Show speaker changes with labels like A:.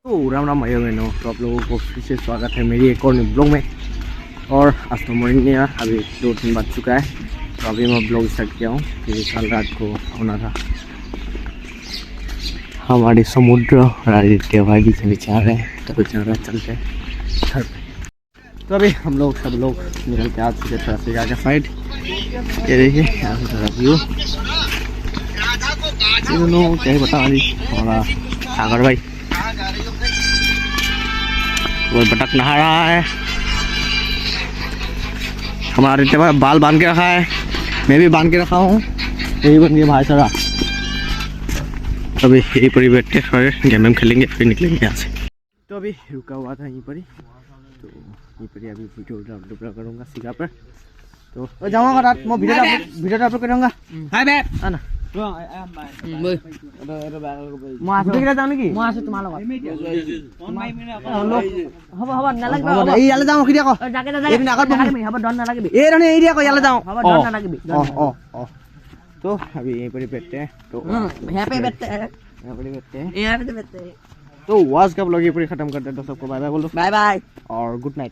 A: तो राम राम भाइयों बहनों, तो आप लोगों को फिर से स्वागत है मेरी एक और ब्लॉग में। और आज तो मॉर्निंग नहीं है, अभी 2-3 बज चुका है। तो अभी मैं ब्लॉग स्टार्ट किया हूँ क्योंकि कल रात को होना था। हमारे समुद्र और आदित्य भाई पीछे पीछे आ रहे हैं, तो कुछ चलते हैं घर पे। तो अभी हम लोग सब लोग निकल के आ चुके थोड़ा सी आगे साइड। ये देखिए यहाँ से थोड़ा व्यू, क्या ही बता अभी हमारा सागर भाई वो बतख नहा रहा है। हमारा रित्ते भाई बाल बांध के रखा है, मैं भी बांध के रखा हूँ, यही बन गया भाई सारा। अभी यहीं पर ही बैठते थोड़े गेम वेम खेलेंगे फिर निकलेंगे यहाँ से। तो अभी रुका हुआ था यहीं पर ही, तो यहीं पर ही अभी वीडियो अपलोड करूँगा सीधा पर। तो जाऊँगा रात मैं वीडियो अपलोड करूँगा। हाय बे आना तो अभी यहीं पर ही बैठते हैं। तो यहाँ पे बैठते हैं। तो वाज का ब्लॉग यहीं पर खत्म करते हैं। तो सबको बाय बाय बोलो, बाय बाय और गुड नाइट।